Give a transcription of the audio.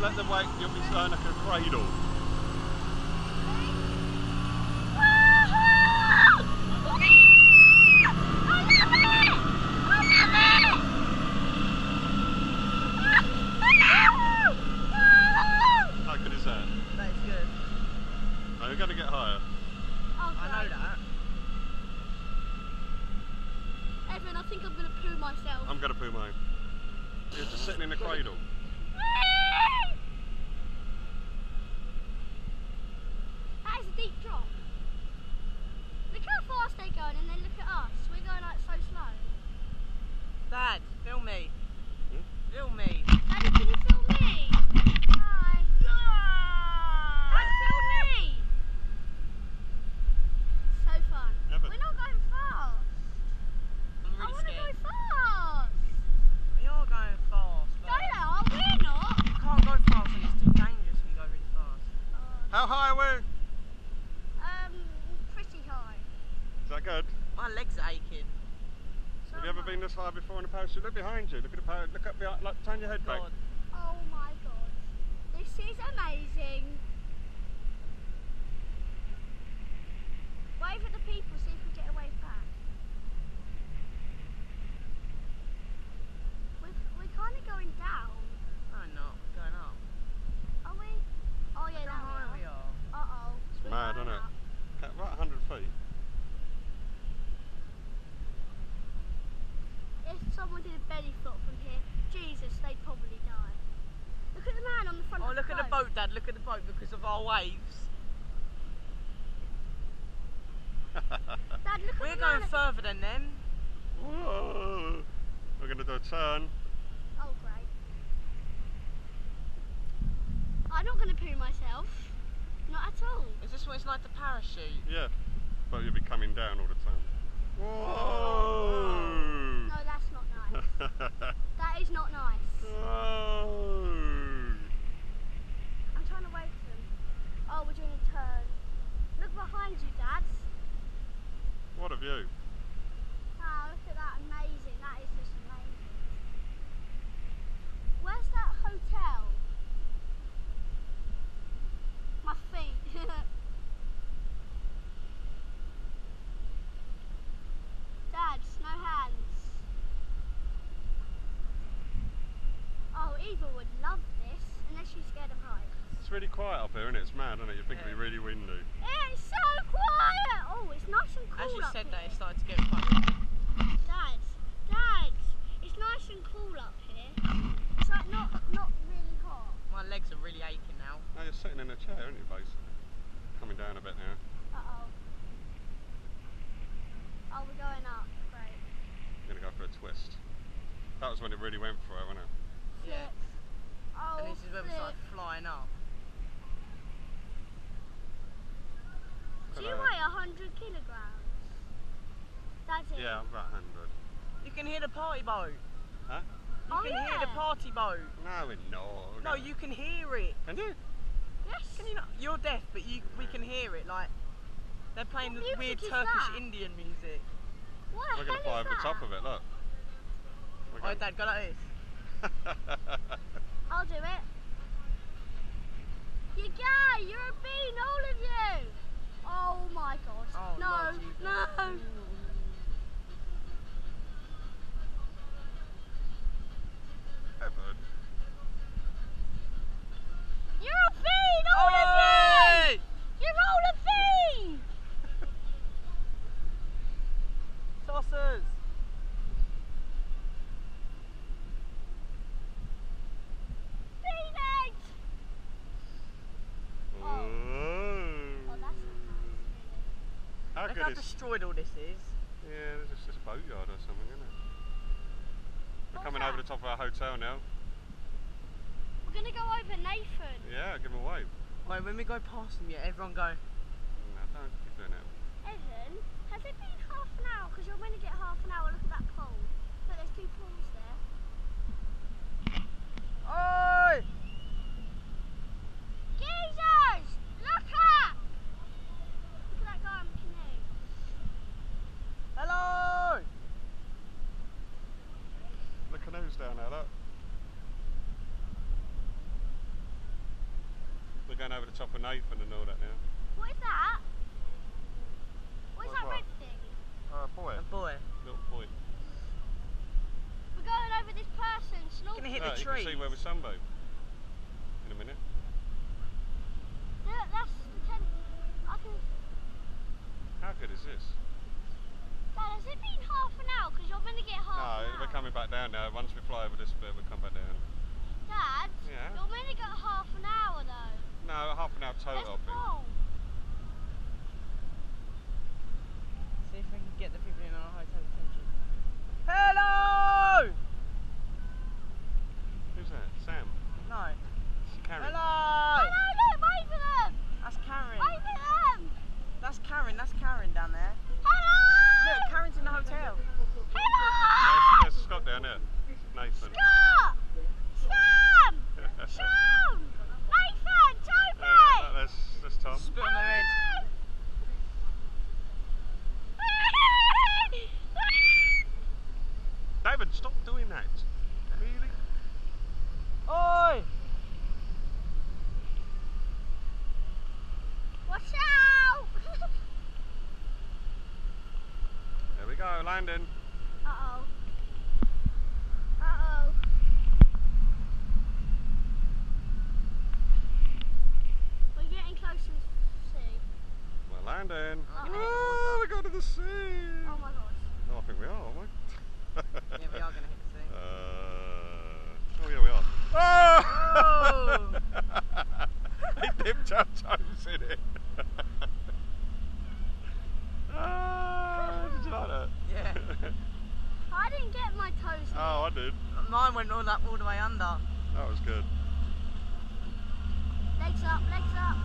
Just let the weight, you'll be like a cradle. How good is that? That is good. No, you're going to get higher. Oh, I know that. Evan, I think I'm going to poo myself. I'm going to poo mine. You're just sitting in the cradle. That is a deep drop. Look how fast they're going and then look at us. We're going like so slow. Dad, film me. Hmm? Film me. Daddy, can you film me? Hi. Dad, film me. So fun. Evan. We're not going fast. I'm I really want to scared. go fast. We are going fast, but They are, we're not. you can't go fast and it's too dangerous if you go really fast. How high are we? Pretty high. Is that good? My legs are aching. Have you ever been this high before in a parachute? Look behind you. Look at the parachute. Look up behind. Like, turn your head back. God. Oh my god. This is amazing. Wave at the people, see if we get a wave back. We're kind of going down. No, not going up. Are we? Oh yeah, Look how high we are. Uh-oh. It's mad, isn't it? About 100 feet. If someone did a belly flop from here, Jesus, they'd probably die. Look at the man on the front Oh, of look the at the boat, Dad. Look at the boat because of our waves. Dad, look We're at the going man. further than them. Whoa. We're going to do a turn. Oh, great. I'm not going to poo myself. Not at all. Is this what it's like to parachute? Yeah. But you'll be coming down all the time. Whoa. No, that's not nice. That is not nice. Whoa. I'm trying to wait for them. Oh, we're doing a turn. Look behind you, Dad. What a view. Wow, look at that. Amazing. That is just amazing. Where's that hotel? My feet. Dad, no hands. Oh, Eva would love this, unless she's scared of heights. It's really quiet up here, isn't it? It's mad, isn't it? You think it'd be really windy. It's so quiet! Oh, it's nice and cool As you up said here. that, it started to get funny. Dad, it's nice and cool up here. It's like not really hot. My legs are really aching now. Now you're sitting in a chair, aren't you, basically? Coming down a bit now. Uh-oh. Oh, we're going up. Great. You're going to go for a twist. That was when it really went for it, wasn't it? Yeah. Oh, And this is where we flip. started flying up. Do you weigh 100 kilograms? That's it. Yeah, about 100. You can hear the party boat. Huh? You Oh, can hear the yeah. party boat. No, we're not. No, you can hear it. Can you? Yes. Can you not? You're deaf, but we can hear it. Like they're playing What weird music is Turkish that? Indian music. What We're the going to hell fly is over the top that? of it, look. We're Oh, going- Dad, go like this. I'll do it. You gay! You're a bean, all of you! Oh my god. Oh, no, Lord Jesus. no. Evan. You're a bean, all of you! Hey! You're all a bean! Saucers. Bean eggs! Oh, that's not nice, really. How Look good how is... destroyed all this is. Yeah, there's just a boatyard or something, isn't it? We're What's coming that? over the top of our hotel now. We're gonna go over Nathan. Yeah, give him a wave. Wait, when we go past them, yeah, everyone go. No, don't keep doing it. Evan, has it been half an hour? Because you're meant to get half an hour. Look at that pole. Look, there's two poles there. Oi! Geezers! Look at that guy on the canoe. Hello! The canoe's down there, look. going over the top of Nathan and all that now. What is that? What is What's that what? red thing? Boy. A boy. Little boy. We're going over this person snorkeling. Gonna hit the You trees. can see where we sunbathe in a minute. That's the 10. I can. How good is this? Dad, has it been half an hour? Because you're going to get half an hour. No, we're coming back down now. Once we fly over this bit, we'll come back down. Dad, Yeah? you're going to get half an hour though. No, half an hour total, I Let's think. go. See if we can get the people in our hotel attention. Hello! Who's that? Sam? No. Karen? Hello! Hello, look, wave for them. That's Karen. Wave for them. That's Karen down there. Hello. Look, Karen's in the hotel. Hello. There's Scott down there. Nathan. Scott. Sam. Sean. Nathan. Toby. That's Tom. Spit on their head. David, stop doing that. Really? Oi! Watch out. There we go, landing. Uh-oh. Uh-oh. We're getting close to the sea. We're landing. Uh-oh. Oh, we got to the sea. Oh my gosh. Oh, I think we are, aren't we? Yeah, we are going to hit the sea. Oh yeah, we are. Oh! He dipped our toes in it. Did you like that? Yeah. I didn't get my toes in. Oh, I did. Mine went all the way under. That was good. Legs up, legs up.